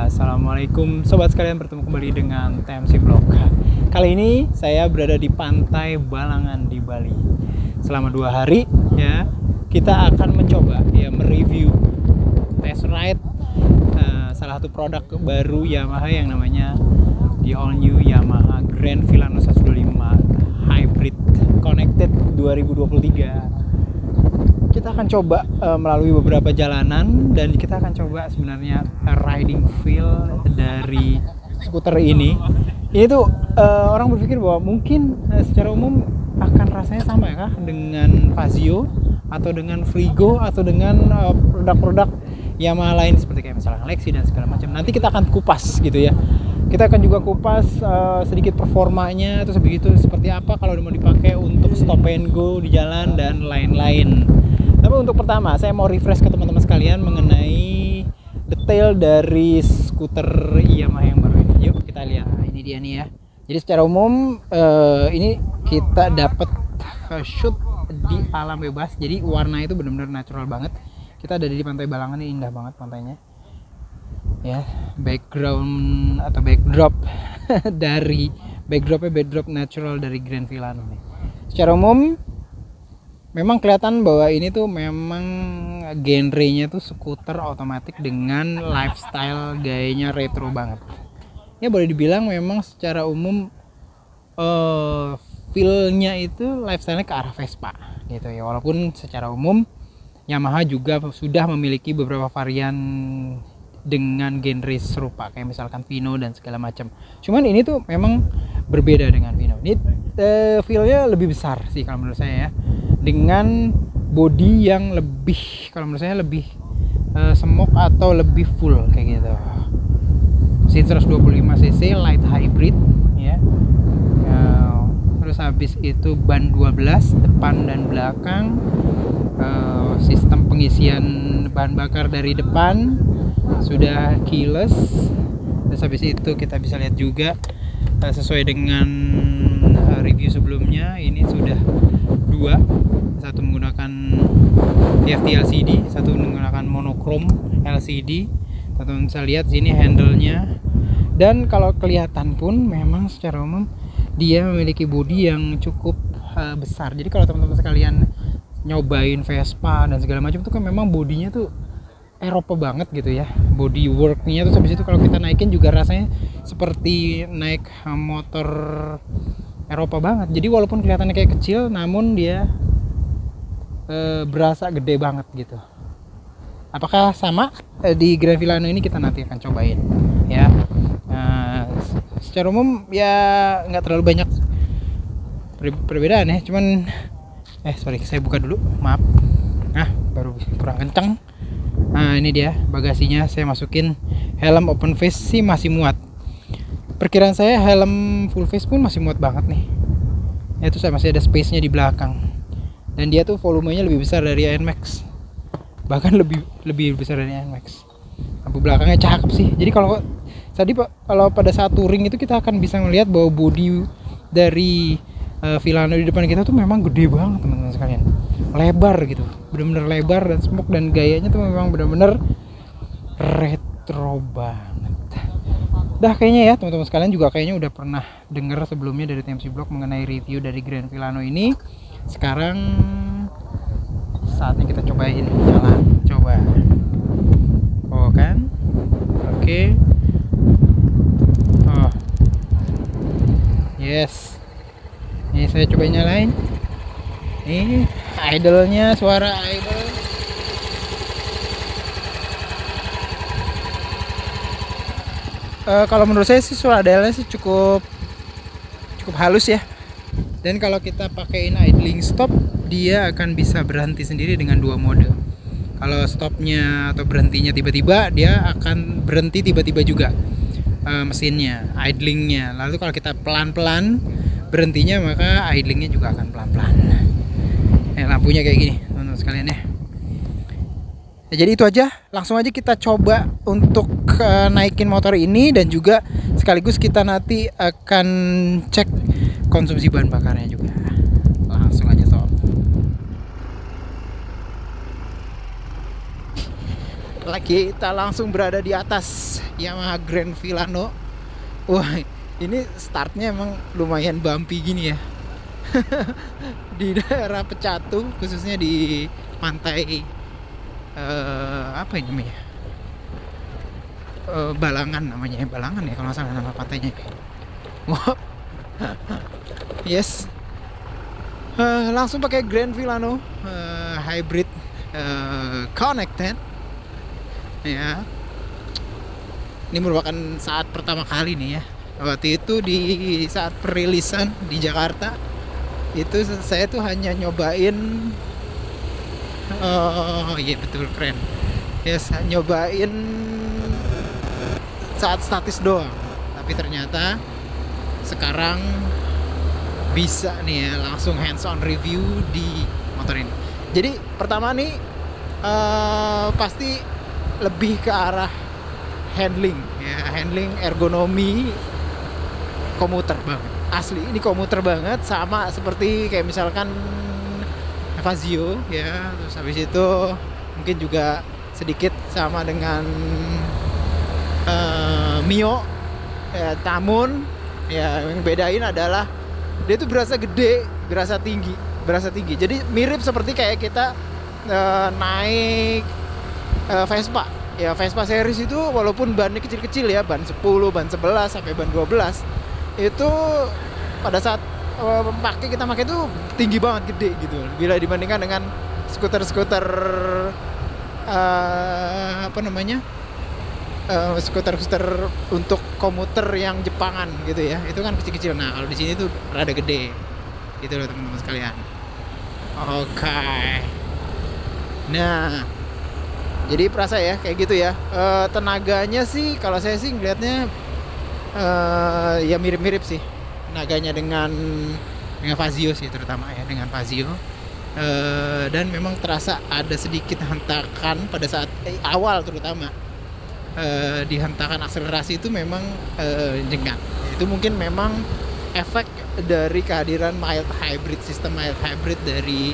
Assalamualaikum sobat sekalian, bertemu kembali dengan TMC Vlog. Kali ini saya berada di Pantai Balangan di Bali. Selama 2 hari ya, kita akan mencoba ya mereview test ride salah satu produk baru Yamaha yang namanya the all new Yamaha Grand Filano 125 Hybrid Connected 2023. Kita akan coba melalui beberapa jalanan dan kita akan coba sebenarnya riding feel dari skuter ini. Ini tuh orang berpikir bahwa mungkin secara umum akan rasanya sama ya kah dengan Fazio atau dengan Frigo atau dengan produk-produk Yamaha lain seperti kayak misalnya Lexi dan segala macam. Nanti kita akan kupas gitu ya. Kita akan juga kupas sedikit performanya terus begitu seperti apa kalau mau dipakai untuk stop and go di jalan dan lain-lain. Tapi untuk pertama saya mau refresh ke teman-teman sekalian mengenai detail dari skuter Yamaha yang baru ini. Yuk kita lihat. Nah, ini dia nih ya. Jadi secara umum ini kita dapat shoot di alam bebas. Jadi warna itu benar-benar natural banget. Kita ada di Pantai Balangan, ini indah banget pantainya. Ya, background atau backdrop dari backdrop natural dari Grand Filano nih. Secara umum memang kelihatan bahwa ini tuh memang genrenya tuh skuter otomatis dengan lifestyle gayanya retro banget. Ya boleh dibilang memang secara umum feel-nya itu lifestyle-nya ke arah Vespa gitu ya. Walaupun secara umum Yamaha juga sudah memiliki beberapa varian dengan genre serupa kayak misalkan Vino dan segala macam. Cuman ini tuh memang berbeda dengan Vino. Ini feel-nya lebih besar sih kalau menurut saya ya. Dengan body yang lebih kalau menurut saya lebih smoke atau lebih full kayak gitu. Mesin 125 cc light hybrid ya. Terus habis itu ban 12 depan dan belakang. Sistem pengisian bahan bakar dari depan sudah keyless. Terus habis itu kita bisa lihat juga sesuai dengan review sebelumnya ini sudah dua, satu menggunakan TFT LCD, satu menggunakan monokrom LCD. Teman-teman bisa lihat sini handle-nya, dan kalau kelihatan pun memang secara umum dia memiliki bodi yang cukup besar. Jadi kalau teman-teman sekalian nyobain Vespa dan segala macam tuh kan memang bodinya tuh Eropa banget gitu ya, body worknya tuh. Habis itu kalau kita naikin juga rasanya seperti naik motor Eropa banget. Jadi walaupun kelihatannya kayak kecil namun dia berasa gede banget gitu. Apakah sama di Grand Filano ini, kita nanti akan cobain ya. Secara umum ya nggak terlalu banyak perbedaan ya, cuman sorry saya buka dulu, maaf. Nah baru kurang kencang. Nah ini dia bagasinya, saya masukin helm open face sih masih muat. Perkiraan saya helm full face pun masih muat banget nih. Itu saya masih ada space nya di belakang. Dan dia tuh volumenya lebih besar dari NMAX. Bahkan lebih besar dari NMAX. Lampu belakangnya cakep sih. Jadi kalau pada saat touring itu kita akan bisa melihat bahwa bodi dari Filano di depan kita tuh memang gede banget teman-teman sekalian. Lebar gitu. Bener-bener lebar dan smoke, dan gayanya tuh memang bener-bener retro banget. Dah kayaknya ya teman-teman sekalian juga kayaknya udah pernah dengar sebelumnya dari TMC Vlog mengenai review dari Grand Filano ini. Sekarang saatnya kita cobain jalan. Coba. Oh kan? Oke. Oh. Yes. Ini saya coba nyalain. Ini idle-nya, suara idle. Kalau menurut saya sih suara idle-nya sih cukup halus ya. Dan kalau kita pakaiin idling stop, dia akan bisa berhenti sendiri dengan 2 mode. Kalau stopnya atau berhentinya tiba-tiba, dia akan berhenti tiba-tiba juga mesinnya, idlingnya. Lalu kalau kita pelan-pelan berhentinya, maka idlingnya juga akan pelan-pelan. Lampunya kayak gini teman-teman sekalian ya. Jadi itu aja, langsung aja kita coba untuk naikin motor ini, dan juga sekaligus kita nanti akan cek konsumsi bahan bakarnya juga. Langsung aja sob. kita langsung berada di atas Yamaha Grand Villano. Wah, ini startnya emang lumayan bumpy gini ya. Di daerah Pecatu, khususnya di pantai apa ini namanya? Balangan namanya, Balangan ya kalau nggak salah nama pantainya. Wow. Yes. Langsung pakai Grand Villano hybrid connected. Ya, ini merupakan saat pertama kali nih ya. Waktu itu di saat perilisan di Jakarta itu saya tuh hanya nyobain, oh iya betul, keren. Yes, nyobain saat statis doang. Tapi ternyata sekarang bisa nih ya, langsung hands on review di motor ini. Jadi pertama nih pasti lebih ke arah handling ya, handling ergonomi komuter banget. Asli ini komuter banget, sama seperti kayak misalkan Fazio ya. Terus habis itu mungkin juga sedikit sama dengan Mio ya, namun ya yang bedain adalah dia tuh berasa gede, berasa tinggi. Jadi mirip seperti kayak kita naik Vespa. Ya Vespa series itu walaupun bannya kecil-kecil ya, ban 10, ban 11 sampai ban 12, itu pada saat kita pakai itu tinggi banget, gede gitu. Bila dibandingkan dengan skuter-skuter apa namanya? Skuter-skuter untuk komuter yang Jepangan gitu ya. Itu kan kecil-kecil. Nah, kalau di sini tuh rada gede. Gitu loh teman-teman sekalian. Oke. Nah, jadi perasa ya kayak gitu ya. Tenaganya sih kalau saya sih ngelihatnya ya mirip-mirip sih tenaganya dengan Fazio sih, terutama ya dengan Fazio. Dan memang terasa ada sedikit hentakan pada saat awal, terutama di hentakan akselerasi itu memang jenggat. Itu mungkin memang efek dari kehadiran sistem mild hybrid dari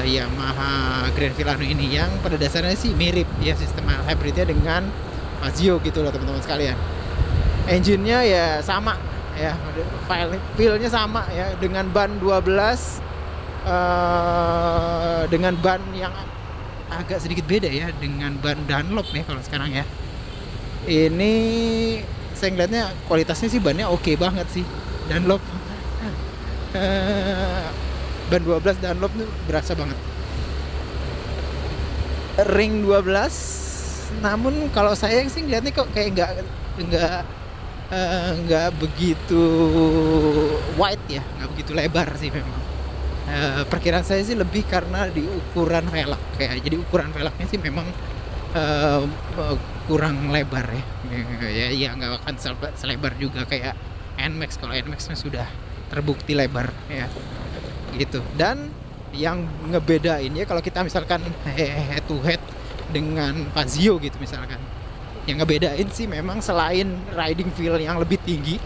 Yamaha Grand Villano ini, yang pada dasarnya sih mirip ya sistem mild hybridnya dengan Fazio gitu loh teman-teman sekalian. Engine-nya ya sama ya, feel-nya sama ya, dengan ban 12 dengan ban yang agak sedikit beda ya, dengan ban Dunlop ya kalau sekarang ya. Ini saya ngeliatnya kualitasnya sih bannya oke banget sih, Dunlop. Ban 12 Dunlop tuh berasa banget. Ring 12, namun kalau saya sih ngeliatnya kok kayak nggak begitu wide ya, nggak begitu lebar sih memang. Perkiraan saya sih lebih karena di ukuran velg kayak, jadi ukuran velgnya sih memang kurang lebar ya. Ya nggak akan selebar juga kayak NMAX. Kalau NMAX sudah terbukti lebar ya gitu. Dan yang ngebedain ya, kalau kita misalkan head to head dengan Fazio gitu misalkan, yang ngebedain sih memang selain riding feel yang lebih tinggi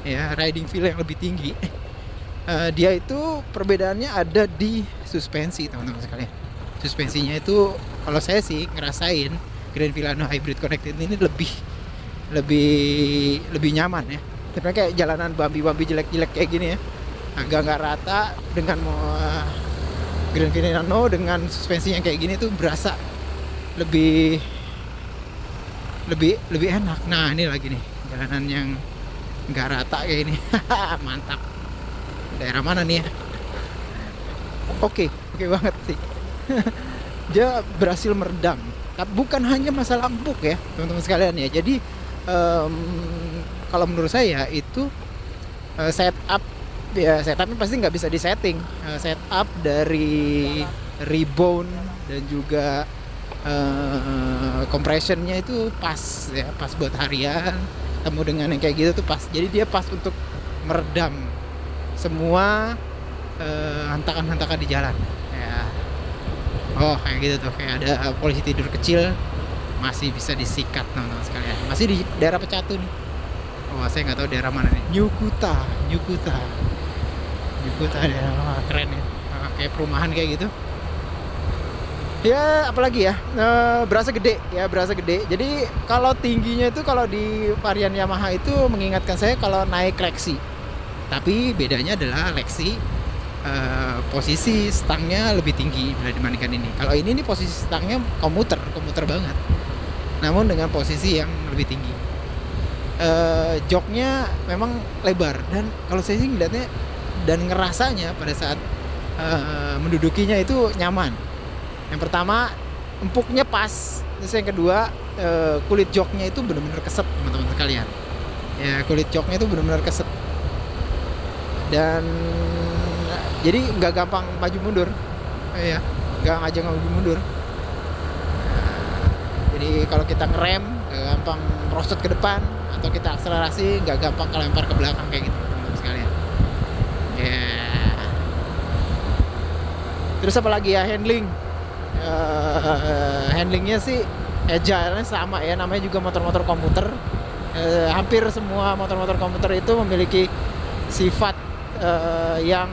ya riding feel yang lebih tinggi, dia itu perbedaannya ada di suspensi teman-teman sekalian. Suspensinya itu kalau saya sih ngerasain Grand Villano Hybrid Connected ini lebih nyaman ya. Sebenarnya kayak jalanan bumpy jelek-jelek kayak gini ya, agak nggak rata, dengan Grand Villano dengan suspensinya kayak gini tuh berasa lebih enak. Nah ini lagi nih jalanan yang nggak rata kayak ini. Mantap. Daerah mana nih ya? Oke banget sih. Dia berhasil meredam. Bukan hanya masalah empuk ya teman-teman sekalian ya. Jadi kalau menurut saya itu setupnya pasti nggak bisa disetting. Setup dari rebound dan juga compressionnya itu pas ya, pas buat harian, ketemu dengan yang kayak gitu tuh pas. Jadi dia pas untuk meredam semua hentakan-hentakan di jalan ya. Oh kayak gitu tuh, kayak ada polisi tidur kecil masih bisa disikat teman-teman sekalian. Masih di daerah Pecatu nih. Oh saya nggak tahu daerah mana nih. Nyukuta daerah keren ya, kayak perumahan kayak gitu. Ya apalagi ya, berasa gede ya, berasa gede. Jadi kalau tingginya itu kalau di varian Yamaha itu mengingatkan saya kalau naik Lexi. Tapi bedanya adalah Lexi posisi stangnya lebih tinggi bila dibandingkan ini. Kalau ini nih posisi stangnya komuter banget. Namun dengan posisi yang lebih tinggi. Joknya memang lebar dan kalau saya sih ngeliatnya dan ngerasanya pada saat mendudukinya itu nyaman. Yang pertama empuknya pas, terus yang kedua kulit joknya itu benar-benar keset teman-teman sekalian. Ya kulit joknya itu benar-benar keset dan jadi nggak gampang maju mundur, ya nggak ngajak maju mundur. Jadi kalau kita ngerem nggak gampang merosot ke depan atau kita akselerasi nggak gampang kelempar ke belakang kayak gitu teman-teman sekalian. Ya. Terus apa lagi ya, handling. Handlingnya sih agile-nya sama ya, namanya juga motor-motor komuter. Hampir semua motor-motor komuter itu memiliki sifat yang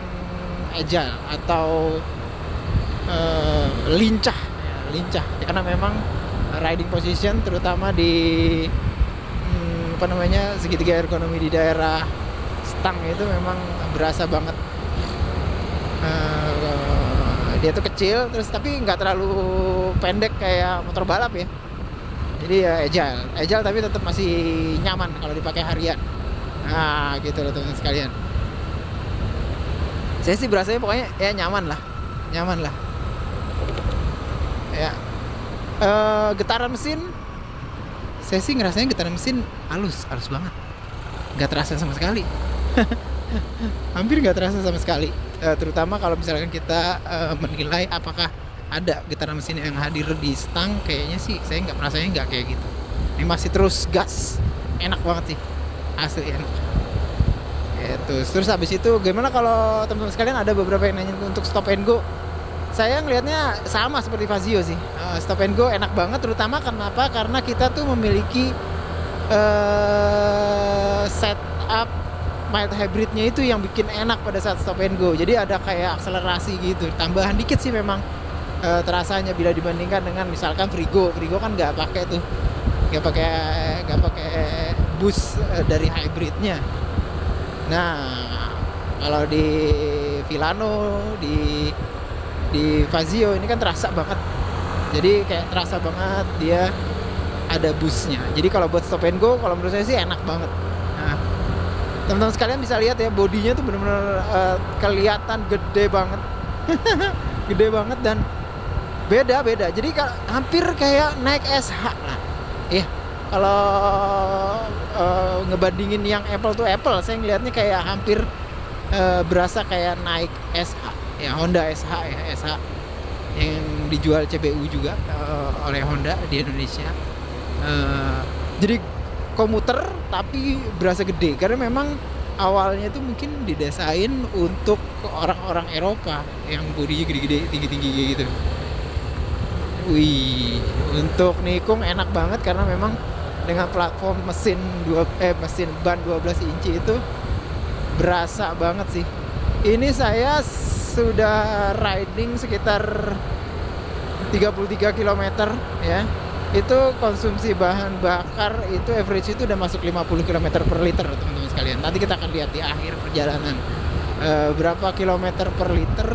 agile atau lincah karena memang riding position terutama di segitiga ergonomi di daerah stang itu memang berasa banget. Dia tuh kecil terus tapi nggak terlalu pendek kayak motor balap ya, jadi ya agile tapi tetap masih nyaman kalau dipakai harian. Nah gitu loh teman sekalian, saya sih berasanya pokoknya ya nyaman lah ya. Getaran mesin saya sih ngerasanya getaran mesin halus banget, nggak terasa sama sekali. Hampir nggak terasa sama sekali. Terutama kalau misalkan kita menilai apakah ada getaran mesin yang hadir di stang, kayaknya sih saya nggak merasanya nggak kayak gitu. Ini masih terus gas, enak banget sih, asli enak. Terus habis itu gimana kalau teman-teman sekalian ada beberapa yang nanya untuk stop and go. Saya ngelihatnya sama seperti Fazio sih. Stop and go enak banget, terutama kenapa? Karena kita tuh memiliki setup mild hybridnya itu yang bikin enak pada saat stop and go. Jadi ada kayak akselerasi gitu, tambahan dikit sih memang terasanya bila dibandingkan dengan misalkan Frigo kan nggak pakai boost dari hybridnya. Nah kalau di Villano di Fazio ini kan terasa banget, jadi kayak terasa banget dia ada boostnya. Jadi kalau buat stop and go kalau menurut saya sih enak banget. Nah teman-teman sekalian bisa lihat ya, bodinya tuh bener-bener kelihatan gede banget. Gede banget dan beda. Jadi hampir kayak naik SH lah. Kalau ngebandingin yang Apple to Apple, saya ngelihatnya kayak hampir berasa kayak naik SH. Ya Honda SH ya, SH yang dijual CBU juga oleh Honda di Indonesia. Jadi komuter tapi berasa gede karena memang awalnya itu mungkin didesain untuk orang-orang Eropa yang bodinya gede-gede, tinggi-tinggi gitu. Wih, untuk nikung enak banget karena memang dengan platform mesin ban 12 inci itu berasa banget sih. Ini saya sudah riding sekitar 33 km ya. Itu konsumsi bahan bakar itu average itu udah masuk 50 km per liter teman-teman sekalian. Nanti kita akan lihat di akhir perjalanan berapa kilometer per liter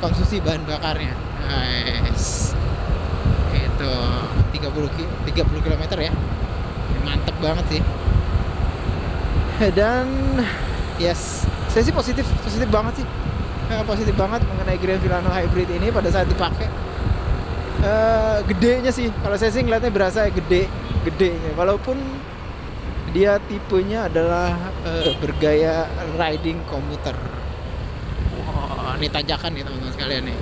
konsumsi bahan bakarnya. Itu 30 km ya. Mantep banget sih. Dan yes, saya sih positif banget sih. Positif banget mengenai Grand Villano Hybrid ini pada saat dipakai. Gedenya sih, kalau saya sih ngeliatnya berasa gedenya, walaupun dia tipenya adalah bergaya riding komuter. Wah, ini tanjakan nih teman-teman sekalian nih.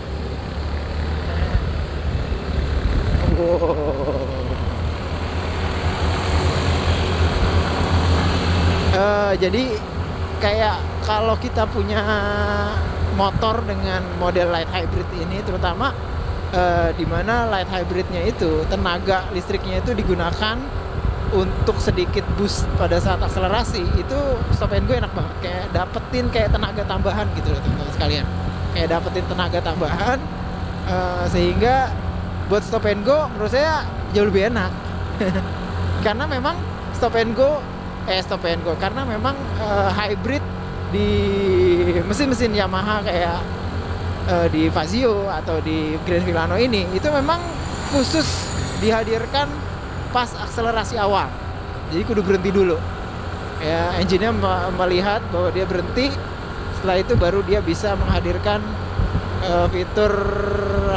Jadi kayak kalau kita punya motor dengan model light hybrid ini, terutama dimana light hybridnya itu tenaga listriknya itu digunakan untuk sedikit boost pada saat akselerasi, itu stop and go enak banget, kayak dapetin kayak tenaga tambahan gitu loh teman-teman sekalian, kayak dapetin tenaga tambahan Sehingga buat stop and go menurut saya jauh lebih enak. Karena memang stop and go karena memang hybrid di mesin-mesin Yamaha kayak di Fazio atau di Grand Filano ini itu memang khusus dihadirkan pas akselerasi awal. Jadi kudu berhenti dulu. Ya, engine-nya melihat bahwa dia berhenti. Setelah itu baru dia bisa menghadirkan fitur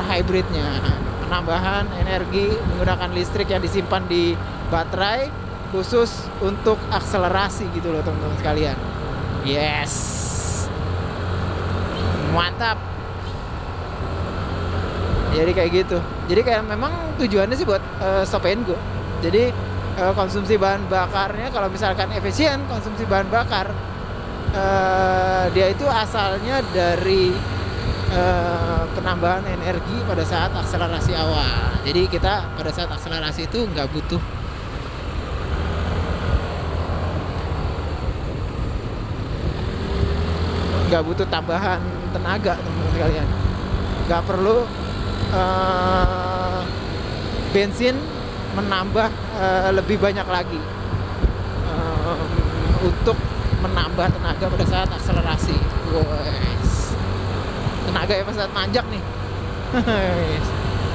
hybridnya, penambahan energi menggunakan listrik yang disimpan di baterai khusus untuk akselerasi gitu loh teman-teman sekalian. Yes, mantap. Jadi kayak gitu. Jadi kayak memang tujuannya sih buat stop and go. Jadi konsumsi bahan bakarnya kalau misalkan efisien konsumsi bahan bakar, dia itu asalnya dari penambahan energi pada saat akselerasi awal. Jadi kita pada saat akselerasi itu nggak butuh tambahan tenaga teman-teman sekalian. Nggak perlu bensin menambah lebih banyak lagi untuk menambah tenaga pada saat akselerasi. Guys, tenaga ya pas saat nanjak nih.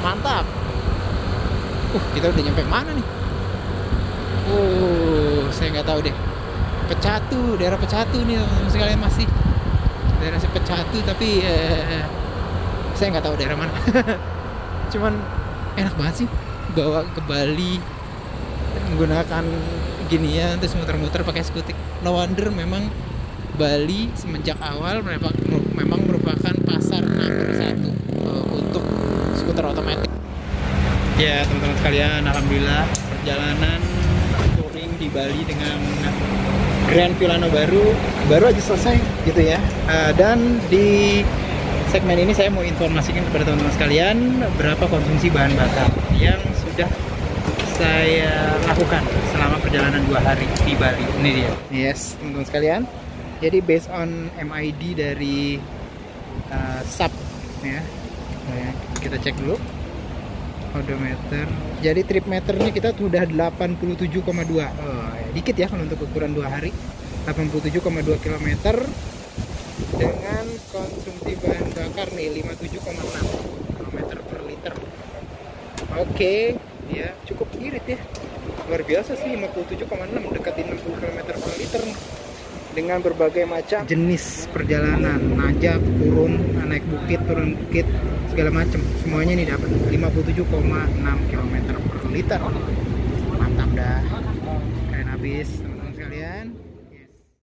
Mantap. Kita udah nyampe mana nih? Saya nggak tahu deh. Pecatu, daerah Pecatu nih teman-teman sekalian, masih daerah Pecatu, tapi saya nggak tahu daerah mana. Cuman enak banget sih bawa ke Bali menggunakan ginian terus muter-muter pakai skutik. No wonder memang Bali semenjak awal memang merupakan pasar nomor 1 untuk skuter otomatis. Ya teman-teman sekalian, alhamdulillah perjalanan touring di Bali dengan Grand Filano baru aja selesai gitu ya. Dan di segmen ini saya mau informasikan kepada teman-teman sekalian berapa konsumsi bahan bakar yang sudah saya lakukan selama perjalanan 2 hari di Bali. Ini dia. Yes, teman-teman sekalian. Jadi based on MID dari SAP ya. Nah, kita cek dulu odometer. Jadi trip meternya kita sudah 87,2. Dikit ya kalau untuk ukuran 2 hari. 87,2 km dengan konsumsi bahan bakar nih 57,6 km per liter. Oke, ya cukup irit ya. Luar biasa sih, 57,6 deketin 60 km per liter dengan berbagai macam jenis perjalanan, nanjak, turun, naik bukit, turun bukit, segala macam. Semuanya nih dapat 57,6 km per liter. Mantap dah. Keren habis teman-teman sekalian.